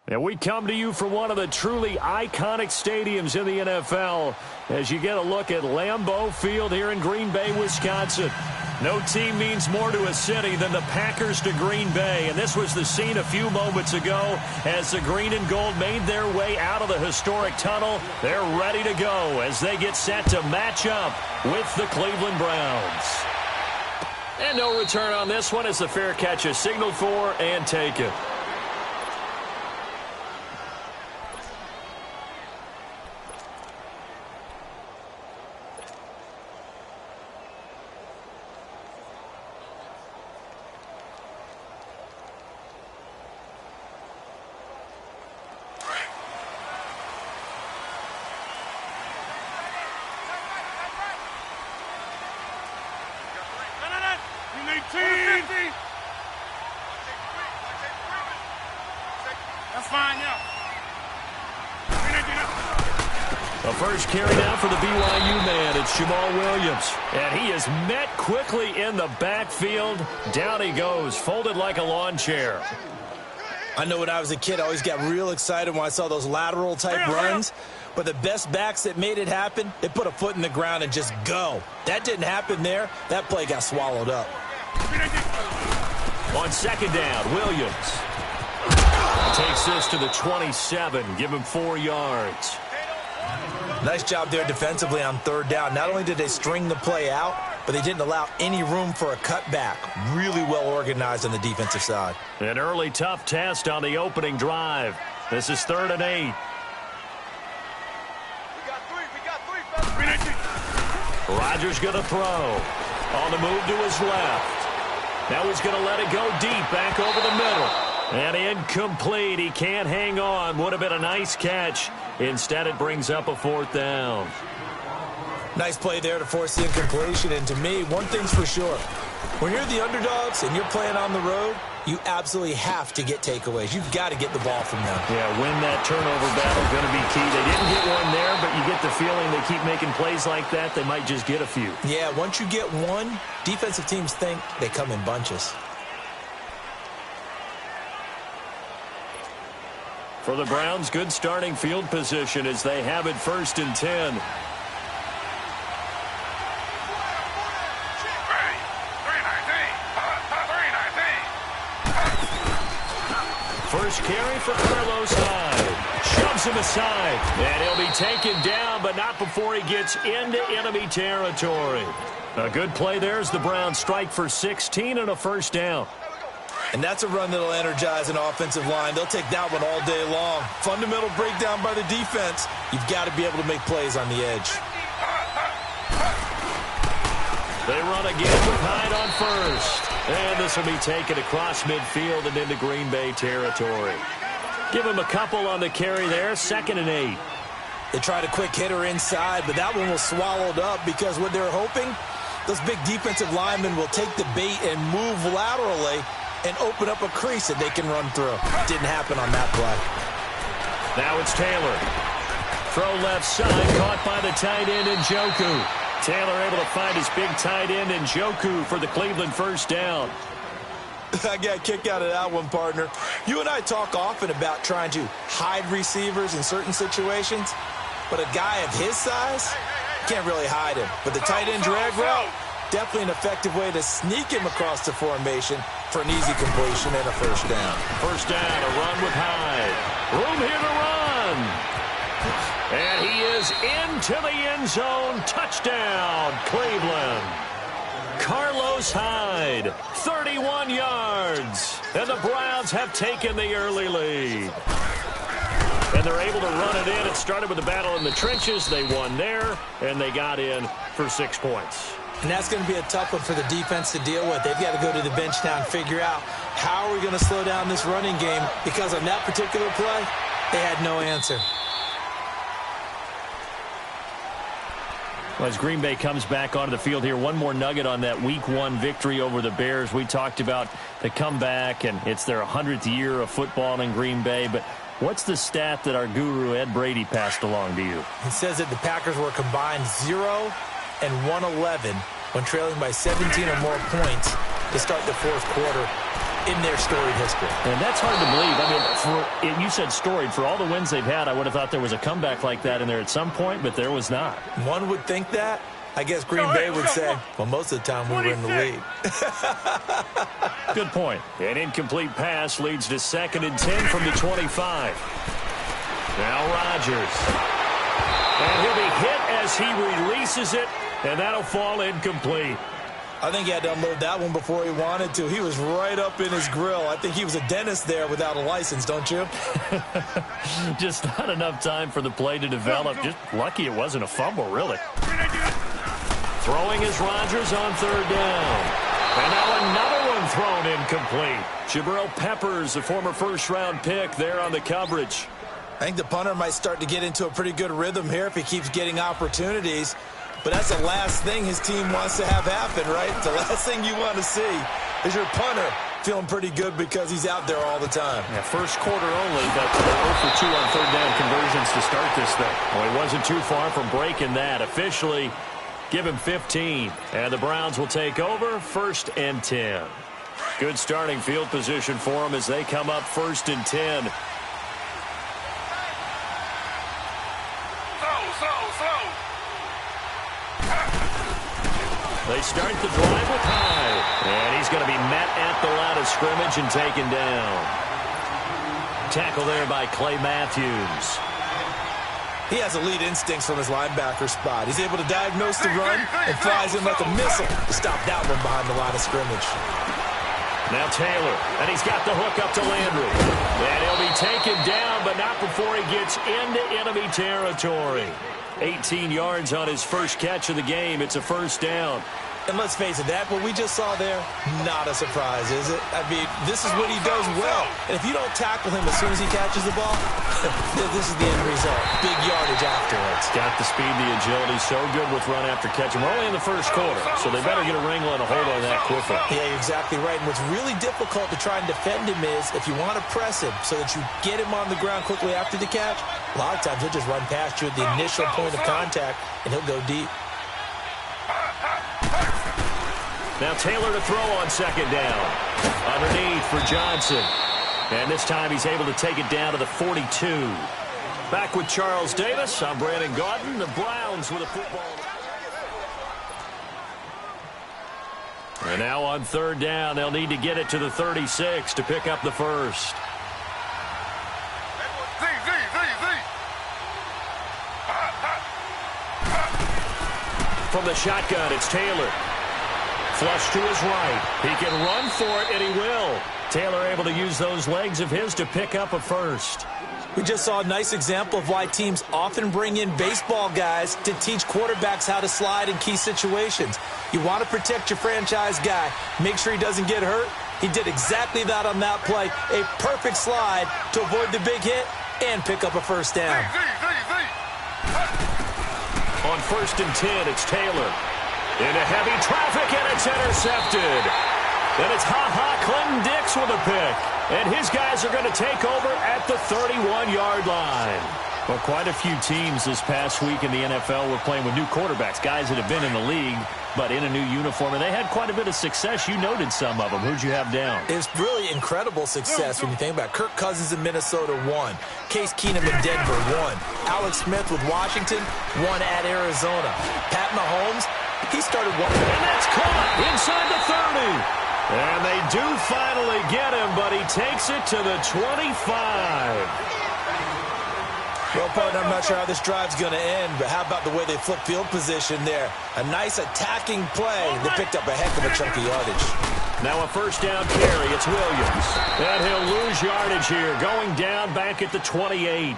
And we come to you from one of the truly iconic stadiums in the NFL as you get a look at Lambeau Field here in Green Bay, Wisconsin. No team means more to a city than the Packers to Green Bay, and this was the scene a few moments ago as the green and gold made their way out of the historic tunnel. They're ready to go as they get set to match up with the Cleveland Browns. And no return on this one as the fair catch is signaled for and taken. That's fine, yeah. The first carry down for the BYU man. It's Jamal Williams. And he is met quickly in the backfield. Down he goes, folded like a lawn chair. I know when I was a kid, I always got real excited when I saw those lateral-type runs. But the best backs that made it happen, they put a foot in the ground and just go. That didn't happen there. That play got swallowed up. On second down, Williams takes this to the 27. Give him 4 yards. Nice job there defensively on third down. Not only did they string the play out, but they didn't allow any room for a cutback. Really well organized on the defensive side. An early tough test on the opening drive. This is 3rd and 8. We got three. Rodgers going to throw. On the move to his left. Now he's going to let it go deep, back over the middle. And incomplete. He can't hang on. Would have been a nice catch. Instead, it brings up a 4th down. Nice play there to force the incompletion. And to me, one thing's for sure. When you're the underdogs and you're playing on the road, you absolutely have to get takeaways. You've got to get the ball from them. Yeah, win that turnover battle going to be key. They didn't get one there, but you get the feeling they keep making plays like that, they might just get a few. Yeah, once you get one, defensive teams think they come in bunches. For the Browns, good starting field position as they have it 1st and 10. First carry for Carlos Hyde. Shoves him aside. And he'll be taken down, but not before he gets into enemy territory. A good play there as the Browns strike for 16 and a 1st down. And that's a run that'll energize an offensive line. They'll take that one all day long. Fundamental breakdown by the defense. You've got to be able to make plays on the edge. They run again with Hyde on first. And this will be taken across midfield and into Green Bay territory. Give him a couple on the carry there. 2nd and 8. They tried a quick hitter inside, but that one was swallowed up because what they're hoping, those big defensive linemen will take the bait and move laterally and open up a crease that they can run through. Didn't happen on that play. Now it's Taylor. Throw left side, caught by the tight end Njoku. Taylor able to find his big tight end Njoku for the Cleveland 1st down. I got a kick out of that one, partner. You and I talk often about trying to hide receivers in certain situations, but a guy of his size can't really hide him. But the tight end drag route, definitely an effective way to sneak him across the formation for an easy completion and a 1st down. 1st down, a run with Hyde. Room here to run. And he is into the end zone. Touchdown, Cleveland. Carlos Hyde, 31 yards. And the Browns have taken the early lead. And they're able to run it in. It started with a battle in the trenches. They won there, and they got in for 6 points. And that's going to be a tough one for the defense to deal with. They've got to go to the bench now and figure out how are we going to slow down this running game, because on that particular play, they had no answer. Well, as Green Bay comes back onto the field here, one more nugget on that Week 1 victory over the Bears. We talked about the comeback, and it's their 100th year of football in Green Bay. But what's the stat that our guru Ed Brady passed along to you? He says that the Packers were combined 0 and 111 when trailing by 17 or more points to start the 4th quarter. in their storied history. And that's hard to believe. I mean, you said storied. For all the wins they've had, I would have thought there was a comeback like that in there at some point, but there was not. One would think that. I guess Green Bay would say, well, most of the time we were in the lead. Good point. An incomplete pass leads to 2nd and 10 from the 25. Now Rodgers. And he'll be hit as he releases it, and that'll fall incomplete. I think he had to unload that one before he wanted to. He was right up in his grill. I think he was a dentist there without a license, don't you? Just not enough time for the play to develop. Just lucky it wasn't a fumble, really. Throwing is Rodgers on 3rd down. And now another one thrown incomplete. Jabril Peppers, a former first-round pick, there on the coverage. I think the punter might start to get into a pretty good rhythm here if he keeps getting opportunities. But that's the last thing his team wants to have happen, right? The last thing you want to see is your punter feeling pretty good because he's out there all the time. Yeah, first quarter only, but 0 for 2 on 3rd down conversions to start this thing. Well, he wasn't too far from breaking that. Officially, give him 15. And the Browns will take over 1st and 10. Good starting field position for them as they come up 1st and 10. They start the drive with Hyde. And he's going to be met at the line of scrimmage and taken down. Tackle there by Clay Matthews. He has elite instincts from his linebacker spot. He's able to diagnose the run and flies in like a missile to stop that one behind the line of scrimmage. Now Taylor, and he's got the hook up to Landry. And he'll be taken down, but not before he gets into enemy territory. 18 yards on his first catch of the game. It's a 1st down. And let's face it, that what we just saw there, not a surprise, is it? I mean, this is what he does well. And if you don't tackle him as soon as he catches the ball, this is the end result. Big yardage afterwards. Got the speed, the agility, so good with run after catch. And we're only in the first quarter, so they better get a wrangle and a hold on that quickly. Yeah, you're exactly right. And what's really difficult to try and defend him is if you want to press him so that you get him on the ground quickly after the catch, a lot of times he'll just run past you at the initial point of contact, and he'll go deep. Now Taylor to throw on 2nd down. Underneath for Johnson. And this time he's able to take it down to the 42. Back with Charles Davis. I'm Brandon Gaudin. The Browns with a football. And now on 3rd down, they'll need to get it to the 36 to pick up the first. From the shotgun, it's Taylor. Flush to his right. He can run for it, and he will. Taylor able to use those legs of his to pick up a first. We just saw a nice example of why teams often bring in baseball guys to teach quarterbacks how to slide in key situations. You want to protect your franchise guy. Make sure he doesn't get hurt. He did exactly that on that play. A perfect slide to avoid the big hit and pick up a 1st down. On 1st and 10, it's Taylor. Into heavy traffic, and it's intercepted. Then it's Clinton Dix with a pick. And his guys are going to take over at the 31-yard line. Well, quite a few teams this past week in the NFL were playing with new quarterbacks, guys that have been in the league, but in a new uniform. And they had quite a bit of success. You noted some of them. Who'd you have down? It's really incredible success when you think about it. Kirk Cousins in Minnesota, 1. Case Keenum in Denver, 1. Alex Smith with Washington, 1 at Arizona. Pat Mahomes, he started 1. And that's caught inside the 30. And they do finally get him, but he takes it to the 25. Well, partner, I'm not sure how this drive's going to end, but how about the way they flip field position there? A nice attacking play. They picked up a heck of a chunk of yardage. Now a 1st down carry. It's Williams. And he'll lose yardage here, going down back at the 28.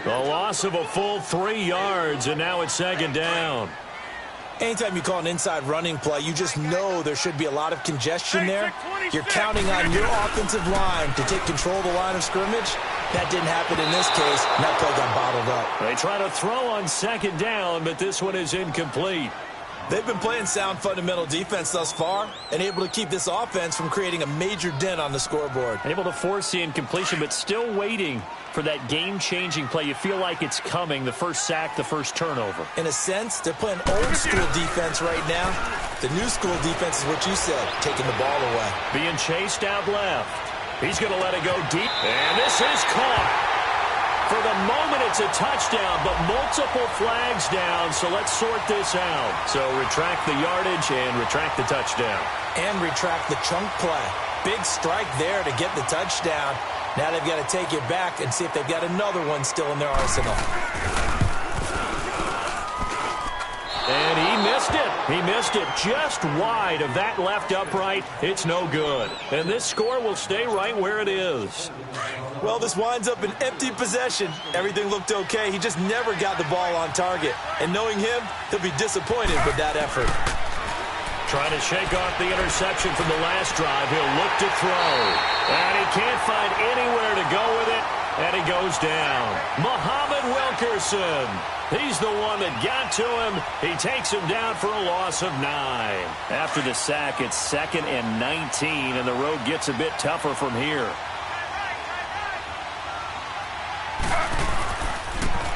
The loss of a full 3 yards, and now it's 2nd down. Anytime you call an inside running play, you just know there should be a lot of congestion there. You're counting on your offensive line to take control of the line of scrimmage. That didn't happen in this case, and that play got bottled up. They try to throw on 2nd down, but this one is incomplete. They've been playing sound fundamental defense thus far and able to keep this offense from creating a major dent on the scoreboard. Able to force the incompletion, but still waiting for that game-changing play. You feel like it's coming, the first sack, the first turnover. In a sense, they're playing old-school defense right now. The new school defense is what you said, taking the ball away. Being chased out left. He's going to let it go deep, and this is caught. For the moment, it's a touchdown, but multiple flags down, so let's sort this out. So retract the yardage and retract the touchdown. And retract the chunk play. Big strike there to get the touchdown. Now they've got to take it back and see if they've got another one still in their arsenal. And he missed it. He missed it just wide of that left upright. It's no good. And this score will stay right where it is. Well, this winds up an empty possession. Everything looked okay. He just never got the ball on target. And knowing him, he'll be disappointed with that effort. Trying to shake off the interception from the last drive. He'll look to throw. And he can't find anywhere to go with it. And he goes down. Muhammad Wilkerson. He's the one that got to him. He takes him down for a loss of 9. After the sack, it's 2nd and 19, and the road gets a bit tougher from here.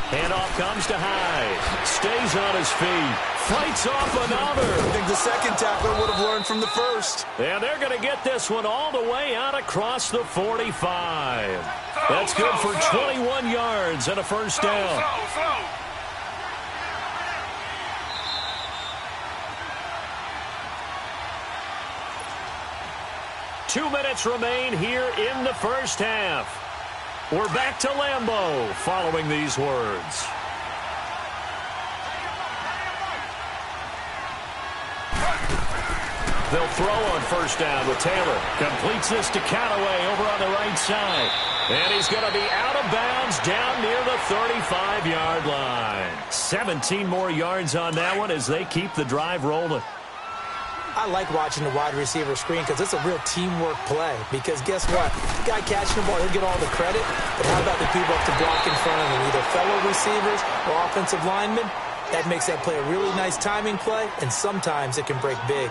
Handoff comes to Hyde. Stays on his feet. Fights off another. I think the second tackler would have learned from the first. And they're going to get this one all the way out across the 45. That's good for 21 yards and a first down. 2 minutes remain here in the first half. We're back to Lambeau following these words. They'll throw on first down with Taylor. Completes this to Callaway over on the right side. And he's going to be out of bounds down near the 35-yard line. 17 more yards on that one as they keep the drive rolling. I like watching the wide receiver screen because it's a real teamwork play. Because guess what? The guy catching the ball, he'll get all the credit. But how about the people up to block in front of him, either fellow receivers or offensive linemen? That makes that play a really nice timing play, and sometimes it can break big.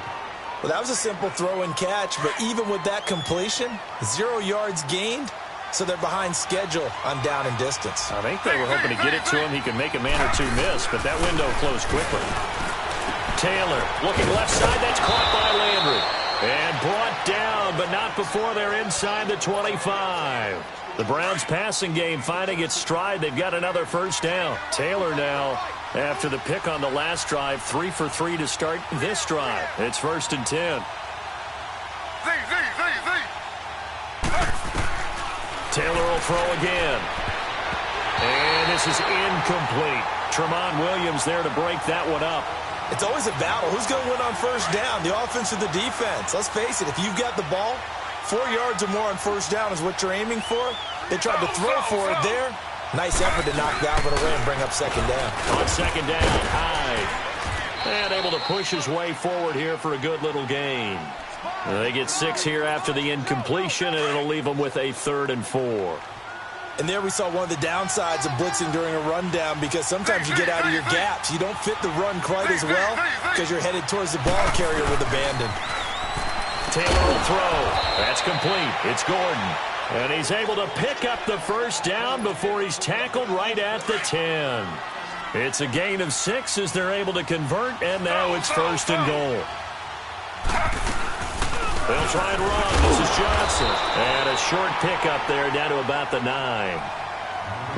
Well, that was a simple throw and catch, but even with that completion, 0 yards gained, so they're behind schedule on down and distance. I think they were hoping to get it to him. He could make a man or two miss, but that window closed quickly. Taylor looking left side. That's caught by Landry. And brought down, but not before they're inside the 25. The Browns passing game finding its stride. They've got another first down. Taylor now, after the pick on the last drive, 3 for 3 to start this drive. It's 1st and 10. Taylor will throw again. And this is incomplete. Tremont Williams there to break that one up. It's always a battle. Who's going to win on first down, the offense or the defense? Let's face it, if you've got the ball, 4 yards or more on first down is what you're aiming for. They tried to throw for it there. Nice effort to knock that one away and bring up second down. On second down, Hyde. And able to push his way forward here for a good little gain. They get 6 here after the incompletion, and it'll leave them with a 3rd and 4. And there we saw one of the downsides of blitzing during a rundown, because sometimes you get out of your gaps. You don't fit the run quite as well because you're headed towards the ball carrier with abandon. Taylor will throw. That's complete. It's Gordon. And he's able to pick up the first down before he's tackled right at the 10. It's a gain of 6 as they're able to convert, and now it's 1st and goal. They'll try and run. This is Johnson. And a short pickup there down to about the 9.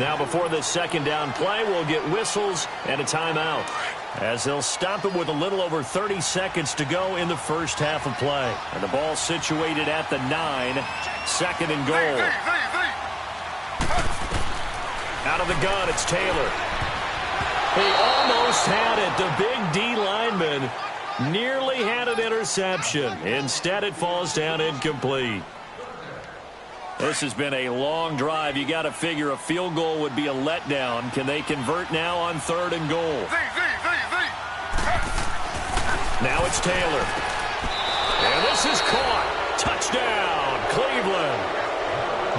Now before this second down play, we'll get whistles and a timeout, as they'll stop it with a little over 30 seconds to go in the first half of play. And the ball situated at the 9, 2nd and goal. Out of the gun, it's Taylor. He almost had it. The big D lineman nearly had an interception. Instead, it falls down incomplete. This has been a long drive. You got to figure a field goal would be a letdown. Can they convert now on 3rd and goal? Now it's Taylor. And this is caught. Touchdown, Cleveland.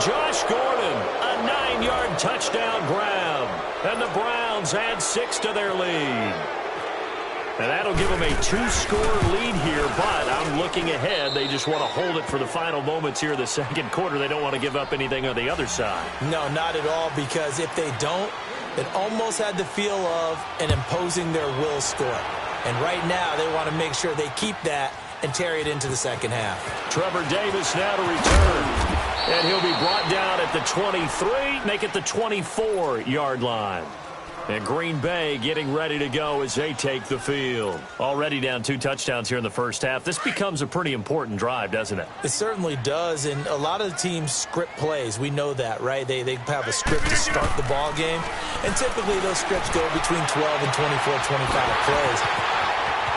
Josh Gordon, a 9-yard touchdown grab. And the Browns add 6 to their lead. And that'll give them a 2-score lead here, but I'm looking ahead. They just want to hold it for the final moments here of the second quarter. They don't want to give up anything on the other side. No, not at all, because if they don't, it almost had the feel of an imposing their will score. And right now, they want to make sure they keep that and carry it into the second half. Trevor Davis now to return. And he'll be brought down at the 23, make it the 24-yard line. And Green Bay getting ready to go as they take the field. Already down 2 touchdowns here in the first half. This becomes a pretty important drive, doesn't it? It certainly does, and a lot of the teams script plays. We know that, right? They have a script to start the ball game, and typically those scripts go between 12 and 24, 25 plays.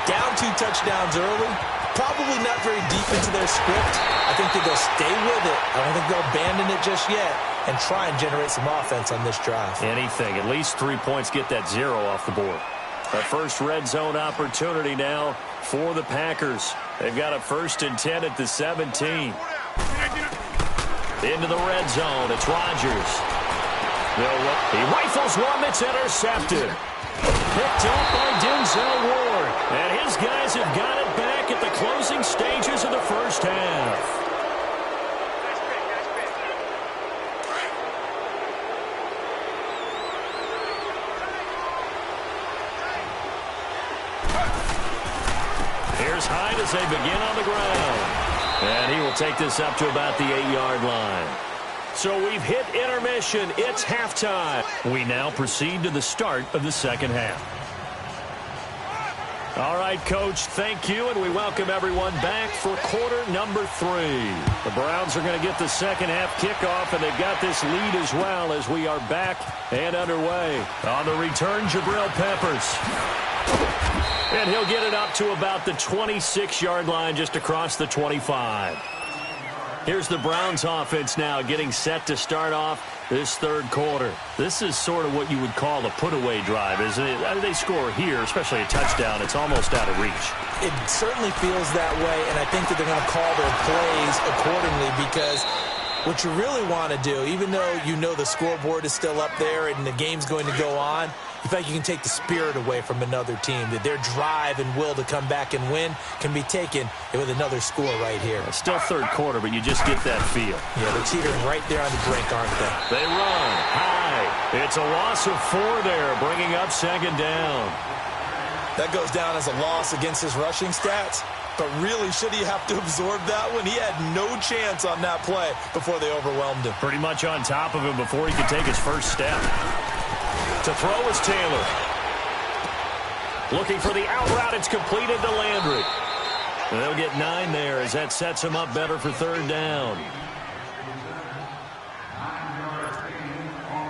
Down 2 touchdowns early, probably not very deep into their script. I think that they'll stay with it. I don't think they'll abandon it just yet and try and generate some offense on this drive. Anything. At least 3 points, get that 0 off the board. A first red zone opportunity now for the Packers. They've got a 1st and 10 at the 17. Into the red zone. It's Rodgers. He rifles one that's intercepted. Picked up by Denzel Ward. And his guys have got it back at the closing stages of the first half. Here's Hyde as they begin on the ground. And he will take this up to about the 8-yard line. So we've hit intermission. It's halftime. We now proceed to the start of the second half. All right, Coach, thank you, and we welcome everyone back for quarter number 3. The Browns are going to get the second half kickoff, and they've got this lead as well as we are back and underway. On the return, Jabril Peppers. And he'll get it up to about the 26-yard line, just across the 25. Here's the Browns offense now getting set to start off this third quarter. This is sort of what you would call a put-away drive, isn't it? They score here, especially a touchdown. It's almost out of reach. It certainly feels that way, and I think that they're going to call their plays accordingly, because what you really want to do, even though you know the scoreboard is still up there and the game's going to go on, you think you can take the spirit away from another team, that their drive and will to come back and win can be taken with another score right here. It's still third quarter, but you just get that feel. Yeah, they're teetering right there on the brink, aren't they? They run high. It's a loss of 4 there, bringing up second down. That goes down as a loss against his rushing stats. But really, should he have to absorb that one? He had no chance on that play before they overwhelmed him. Pretty much on top of him before he could take his first step. To throw is Taylor. Looking for the out route. It's completed to Landry. And they'll get 9 there as that sets him up better for third down.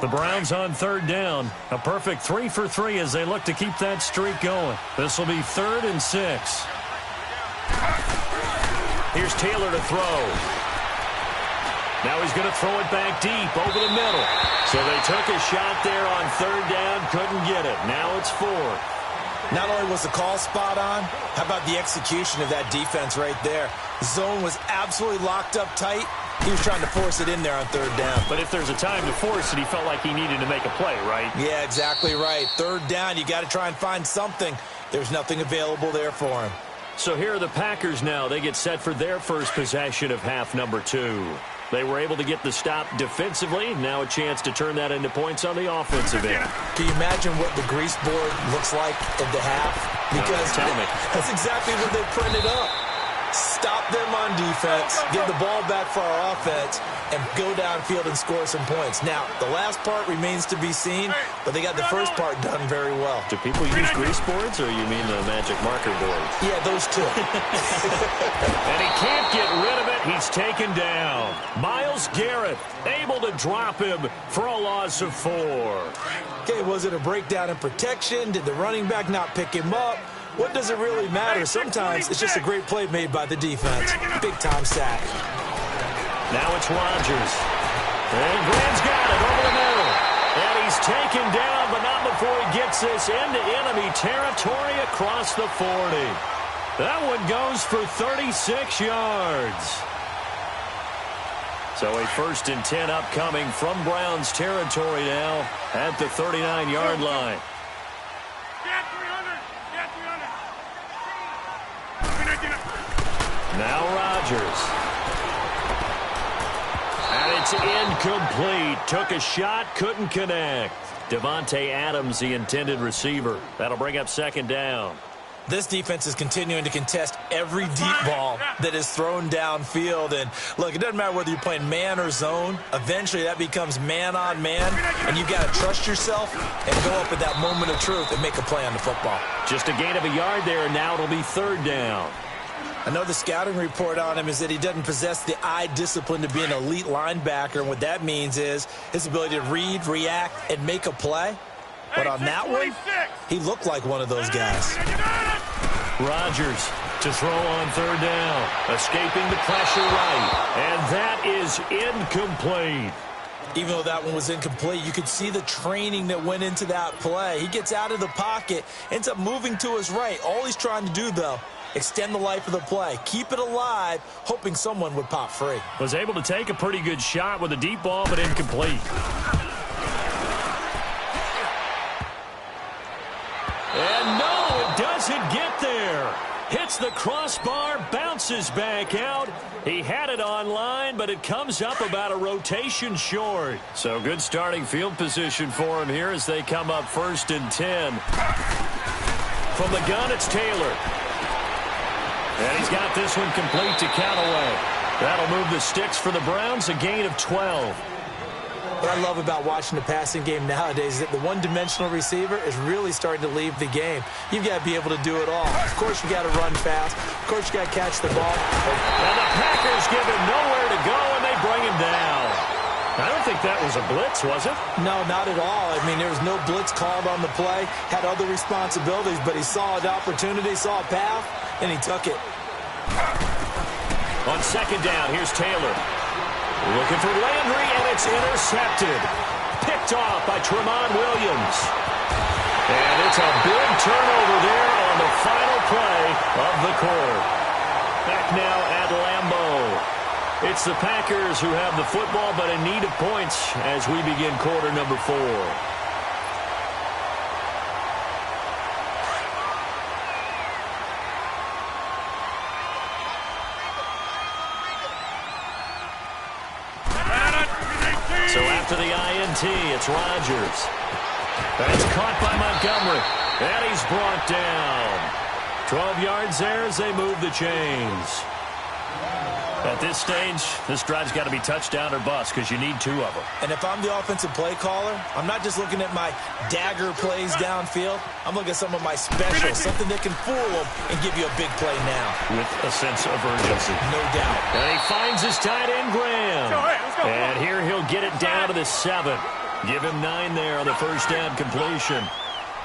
The Browns on third down. A perfect 3 for 3 as they look to keep that streak going. This will be 3rd and 6. Here's Taylor to throw. Now he's going to throw it back deep over the middle. So they took a shot there on third down, couldn't get it. Now it's 4. Not only was the call spot on, how about the execution of that defense right there? The zone was absolutely locked up tight. He was trying to force it in there on third down. But if there's a time to force it, he felt like he needed to make a play, right? Yeah, exactly right. Third down, you got to try and find something. There's nothing available there for him. So here are the Packers now. They get set for their first possession of half number 2. They were able to get the stop defensively. Now a chance to turn that into points on the offensive end. Can you imagine what the grease board looks like at the half? Because tell me. That's exactly what they printed up. Stop them on defense, get the ball back for our offense, and go downfield and score some points. Now, the last part remains to be seen, but they got the first part done very well. Do people use grease boards, or you mean the magic marker boards? Yeah, those two. And he can't get rid of it. He's taken down. Myles Garrett able to drop him for a loss of 4. Okay, was it a breakdown in protection? Did the running back not pick him up? What does it really matter? Sometimes it's just a great play made by the defense. Big-time sack. Now it's Rodgers. And Graham's got it over the middle. And he's taken down, but not before he gets this into enemy territory across the 40. That one goes for 36 yards. So a 1st and 10 upcoming from Browns territory now at the 39-yard line. Now Rodgers. And it's incomplete. Took a shot, couldn't connect. Davante Adams, the intended receiver. That'll bring up second down. This defense is continuing to contest every deep ball that is thrown downfield. And, look, it doesn't matter whether you're playing man or zone. Eventually, that becomes man on man, and you've got to trust yourself and go up at that moment of truth and make a play on the football. Just a gain of a yard there, and now it'll be third down. I know the scouting report on him is that he doesn't possess the eye discipline to be an elite linebacker, and what that means is his ability to read, react, and make a play. But on that one, he looked like one of those guys. Rodgers to throw on third down. Escaping the pressure right. And that is incomplete. Even though that one was incomplete, you could see the training that went into that play. He gets out of the pocket, ends up moving to his right. All he's trying to do, though, extend the life of the play. Keep it alive, hoping someone would pop free. Was able to take a pretty good shot with a deep ball, but incomplete. And no, it doesn't get there. Hits the crossbar, bounces back out. He had it on line, but it comes up about a rotation short. So good starting field position for him here as they come up 1st and 10. From the gun, it's Taylor. And he's got this one complete to Callaway. That'll move the sticks for the Browns, a gain of 12. What I love about watching the passing game nowadays is that the one-dimensional receiver is really starting to leave the game. You've got to be able to do it all. Of course, you got to run fast. Of course, you got to catch the ball. And the Packers give him nowhere to go, and they bring him down. I don't think that was a blitz, was it? No, not at all. I mean, there was no blitz called on the play. Had other responsibilities, but he saw an opportunity, saw a path, and he took it. On second down, here's Taylor. Looking for Landry, and it's intercepted. Picked off by Tremont Williams. And it's a big turnover there on the final play of the quarter. Back now at Lambeau. It's the Packers who have the football, but in need of points as we begin quarter number 4. So after the INT, it's Rodgers. That's caught by Montgomery. And he's brought down. 12 yards there as they move the chains. At this stage, this drive's got to be touchdown or bust because you need 2 of them. And if I'm the offensive play caller, I'm not just looking at my dagger plays downfield. I'm looking at some of my specials, something that can fool them and give you a big play now. With a sense of urgency. No doubt. And he finds his tight end, Graham. Let's go. And here he'll get it down to the 7. Give him 9 there on the first down completion.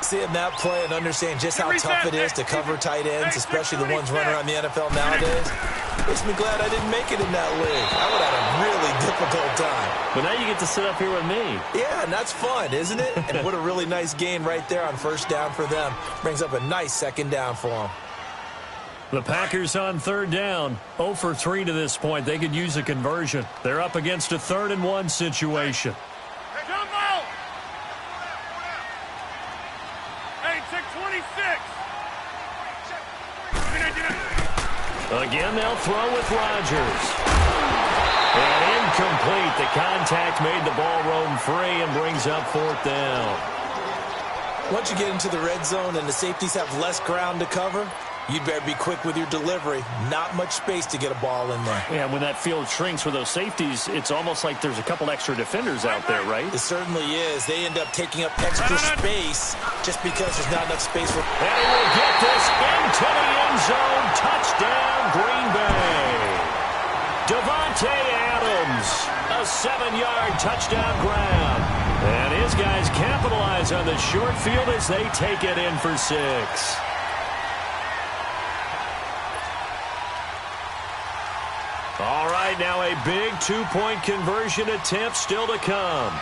Seeing that play and understand just how tough it is to cover tight ends, especially the ones running around the NFL nowadays, makes me glad I didn't make it in that league. I would have had a really difficult time. But now you get to sit up here with me. Yeah, and that's fun, isn't it? And what a really nice gain right there on first down for them. Brings up a nice second down for them. The Packers on third down, 0 for 3 to this point. They could use a conversion. They're up against a 3rd and 1 situation. Again, they'll throw with Rodgers. And incomplete. The contact made the ball roam free and brings up 4th down. Once you get into the red zone and the safeties have less ground to cover, you'd better be quick with your delivery. Not much space to get a ball in there. Yeah, when that field shrinks with those safeties, it's almost like there's a couple extra defenders out there, right? It certainly is. They end up taking up extra space just because there's not enough space for... And he will get this into the end zone. Touchdown, Green Bay. Davante Adams, a 7-yard touchdown grab. And his guys capitalize on the short field as they take it in for 6. All right, now a big 2-point conversion attempt still to come.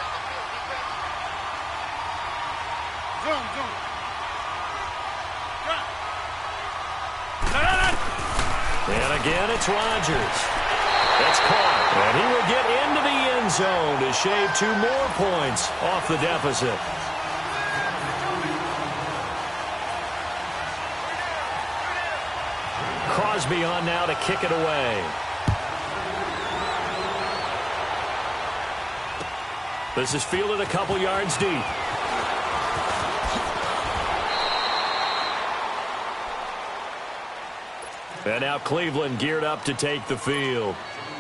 And again, it's Rodgers. That's caught. And he will get into the end zone to shave 2 more points off the deficit. Crosby on now to kick it away. This is fielded a couple yards deep. And now Cleveland geared up to take the field.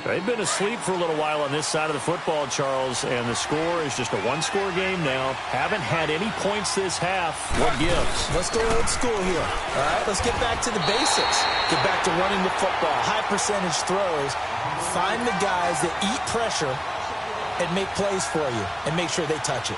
They've been asleep for a little while on this side of the football, Charles, and the score is just a one-score game now. Haven't had any points this half. What gives? Let's go old school here. All right, let's get back to the basics. Get back to running the football, high percentage throws. Find the guys that eat pressure and make plays for you and make sure they touch it.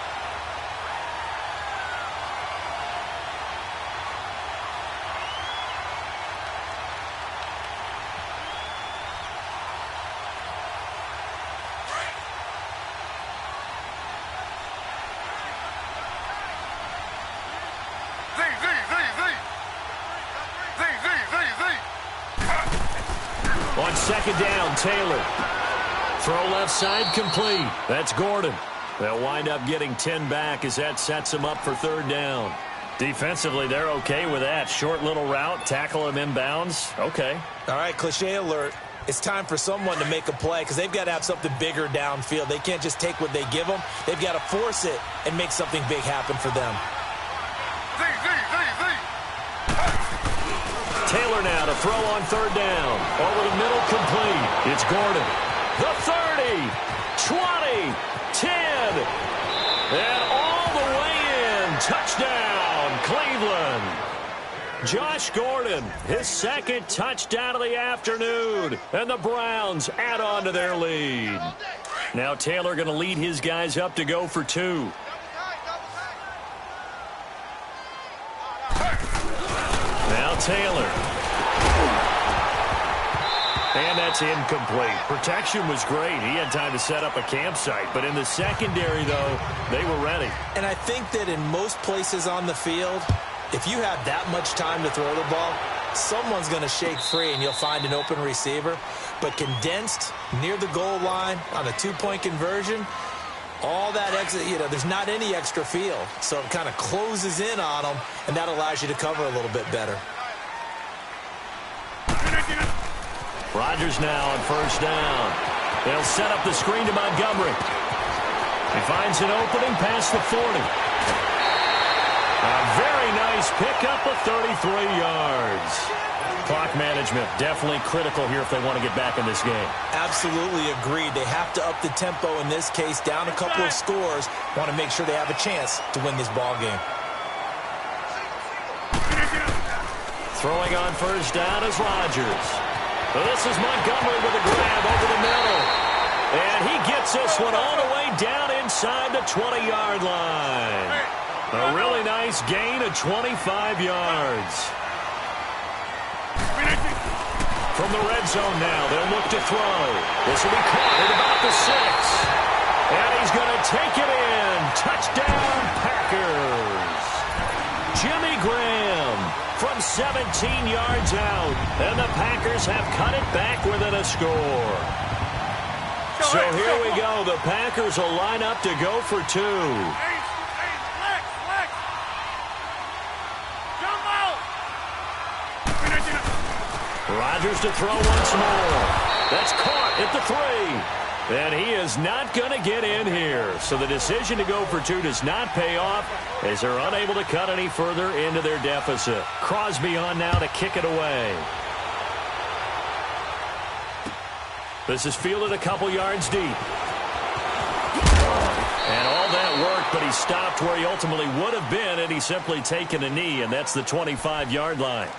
On second down, Taylor. Throw left side complete. That's Gordon. They'll wind up getting 10 back as that sets them up for third down. Defensively, they're okay with that. Short little route, tackle him inbounds. Okay. All right, cliche alert. It's time for someone to make a play because they've got to have something bigger downfield. They can't just take what they give them. They've got to force it and make something big happen for them. Taylor now to throw on third down. Over the middle, complete. It's Gordon. The 30, 20, 10, and all the way in. Touchdown, Cleveland. Josh Gordon, his second touchdown of the afternoon, and the Browns add on to their lead. Now Taylor going to lead his guys up to go for two. Now Taylor. And that's incomplete. Protection was great. He had time to set up a campsite. But in the secondary, though, they were ready. And I think that in most places on the field, if you have that much time to throw the ball, someone's going to shake free and you'll find an open receiver. But condensed near the goal line on a two-point conversion, all that exit, there's not any extra field. So it kind of closes in on them, and that allows you to cover a little bit better. Rodgers now on first down. They'll set up the screen to Montgomery. He finds an opening past the 40. A very nice pickup of 33 yards. Clock management definitely critical here if they want to get back in this game. Absolutely agreed. They have to up the tempo in this case, down a couple of scores. Want to make sure they have a chance to win this ball game. Throwing on first down is Rodgers. So this is Montgomery with a grab over the middle. And he gets this one all the way down inside the 20-yard line. A really nice gain of 25 yards. From the red zone now, they'll look to throw. This will be caught at about the 6. And he's going to take it in. Touchdown, Packers. Jimmy Graham from 17 yards out. And the Packers have cut it back within a score. So here we go. The Packers will line up to go for two. Rodgers to throw once more. That's caught at the 3. And he is not going to get in here. So the decision to go for two does not pay off as they're unable to cut any further into their deficit. Crosby on now to kick it away. This is fielded a couple yards deep. And all that worked, but he stopped where he ultimately would have been had he simply taken a knee, and that's the 25-yard line.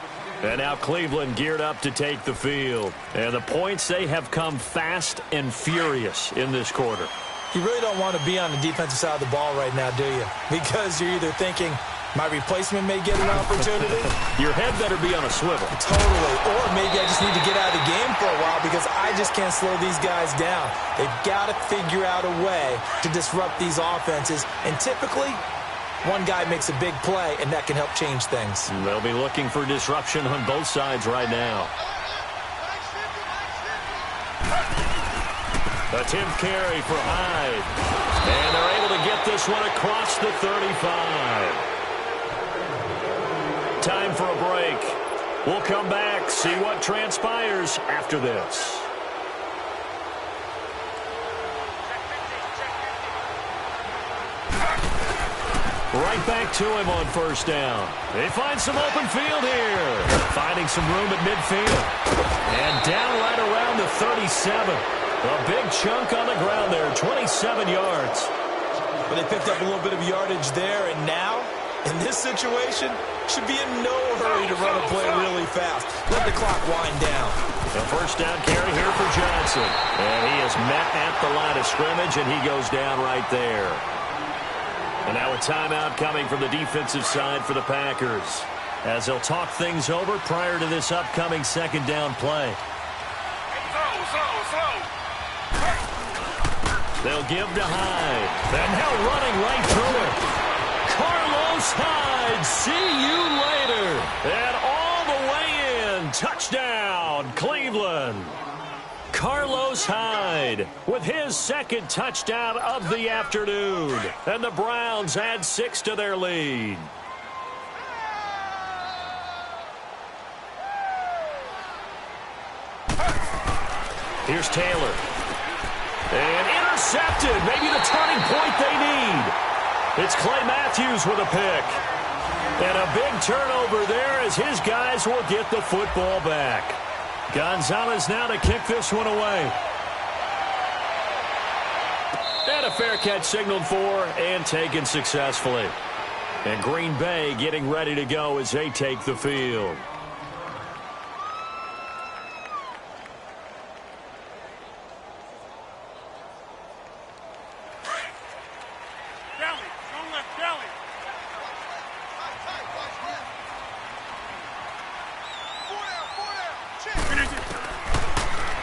And now Cleveland geared up to take the field. And the points, they have come fast and furious in this quarter. You really don't want to be on the defensive side of the ball right now, do you? Because you're either thinking, my replacement may get an opportunity. Your head better be on a swivel. Totally. Or maybe I just need to get out of the game for a while because I just can't slow these guys down. They've got to figure out a way to disrupt these offenses. And typically, one guy makes a big play, and that can help change things. They'll be looking for disruption on both sides right now. A 10th carry for Hyde. And they're able to get this one across the 35. Time for a break. We'll come back, see what transpires after this. Right back to him on first down. They find some open field here. Finding some room at midfield. And down right around the 37. A big chunk on the ground there, 27 yards. But they picked up a little bit of yardage there, and now, in this situation, should be in no hurry to run a play really fast. Let the clock wind down. A first down carry here for Johnson. And he is met at the line of scrimmage, and he goes down right there. And now a timeout coming from the defensive side for the Packers, as they'll talk things over prior to this upcoming second down play. They'll give to Hyde. And now running right through it. Carlos Hyde, see you later. And all the way in. Touchdown, Cleveland. Carlos Hyde with his second touchdown of the afternoon. And the Browns add 6 to their lead. Here's Taylor. And intercepted. Maybe the turning point they need. It's Clay Matthews with a pick. And a big turnover there as his guys will get the football back. Gonzalez now to kick this one away. And a fair catch signaled for and taken successfully. And Green Bay getting ready to go as they take the field.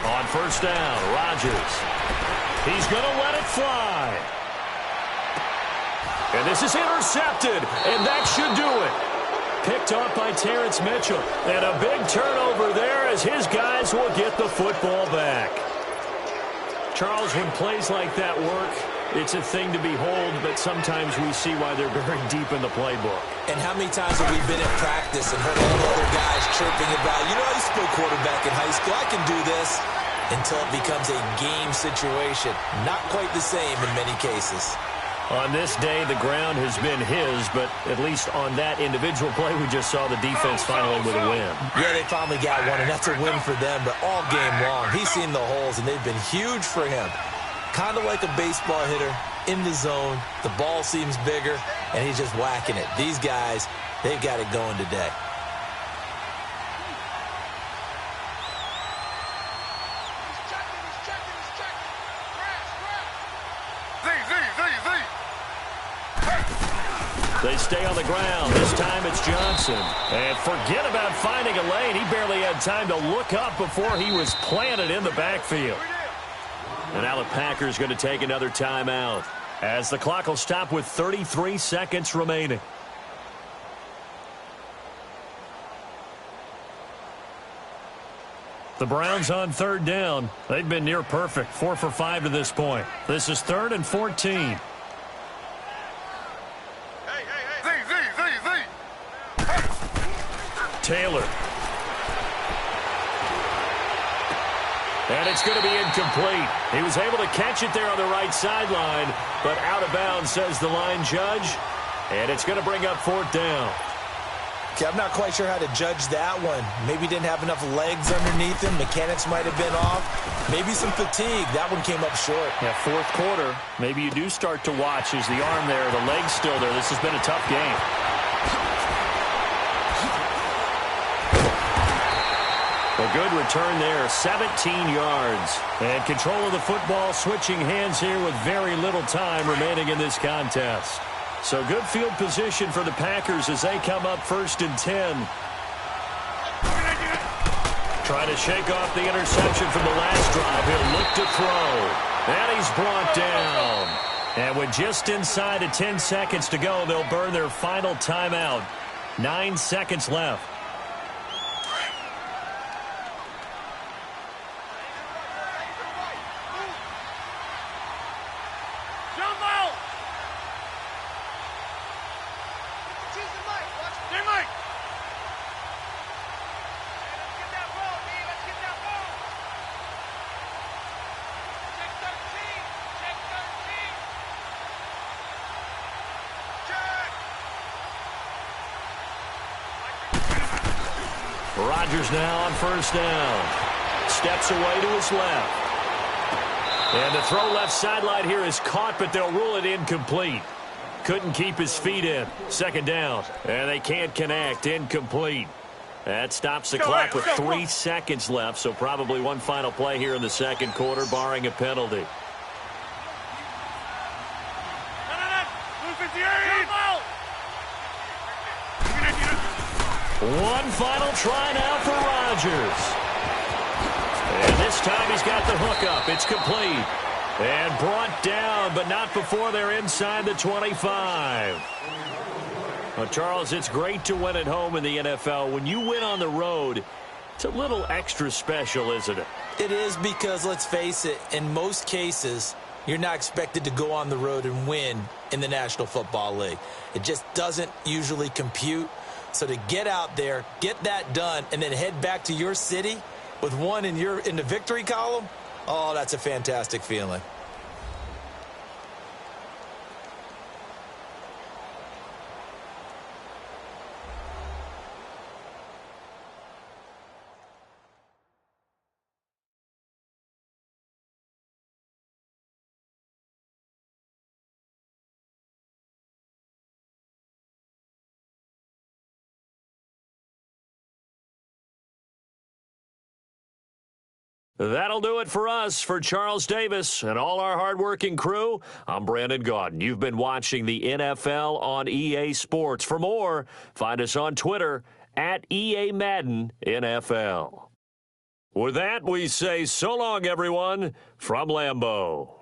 On first down, Rodgers. He's going to let it fly. And this is intercepted, and that should do it. Picked off by Terrence Mitchell. And a big turnover there as his guys will get the football back. Charles, when plays like that work, it's a thing to behold, but sometimes we see why they're very deep in the playbook. And how many times have we been at practice and heard all the other guys chirping about, you know, I used to play quarterback in high school, I can do this, until it becomes a game situation. Not quite the same in many cases. On this day, the ground has been his, but at least on that individual play, we just saw the defense finally with a win. Yeah, they finally got one, and that's a win for them, but all game long, he's seen the holes, and they've been huge for him. Kind of like a baseball hitter in the zone. The ball seems bigger, and he's just whacking it. These guys, they've got it going today. They stay on the ground. This time it's Johnson. And forget about finding a lane. He barely had time to look up before he was planted in the backfield. And now the Packers going to take another timeout, as the clock will stop with 33 seconds remaining. The Browns on third down. They've been near perfect, 4 for 5 to this point. This is 3rd and 14. Taylor. And it's going to be incomplete. He was able to catch it there on the right sideline, but out of bounds, says the line judge. And it's going to bring up 4th down. Okay, I'm not quite sure how to judge that one. Maybe didn't have enough legs underneath him. Mechanics might have been off. Maybe some fatigue. That one came up short. Yeah, 4th quarter. Maybe you do start to watch as the arm there, the leg's still there. This has been a tough game. A good return there, 17 yards. And control of the football, switching hands here with very little time remaining in this contest. So good field position for the Packers as they come up 1st and 10. Trying to shake off the interception from the last drive. He'll look to throw. And he's brought down. And with just inside of 10 seconds to go, they'll burn their final timeout. 9 seconds left. Rodgers now on first down. Steps away to his left. And the throw left sideline here is caught, but they'll rule it incomplete. Couldn't keep his feet in. Second down. And they can't connect. Incomplete. That stops the clock with 3 seconds left, so probably one final play here in the second quarter, barring a penalty. One final try now for Rodgers. And this time he's got the hookup. It's complete. And brought down, but not before they're inside the 25. Well, Charles, it's great to win at home in the NFL. When you win on the road, it's a little extra special, isn't it? It is, because, let's face it, in most cases, you're not expected to go on the road and win in the National Football League. It just doesn't usually compute. So to get out there, get that done, and then head back to your city with one in the victory column, oh, that's a fantastic feeling. That'll do it for us. For Charles Davis and all our hardworking crew, I'm Brandon Gaudin. You've been watching the NFL on EA Sports. For more, find us on Twitter at EA Madden NFL. With that, we say so long, everyone, from Lambeau.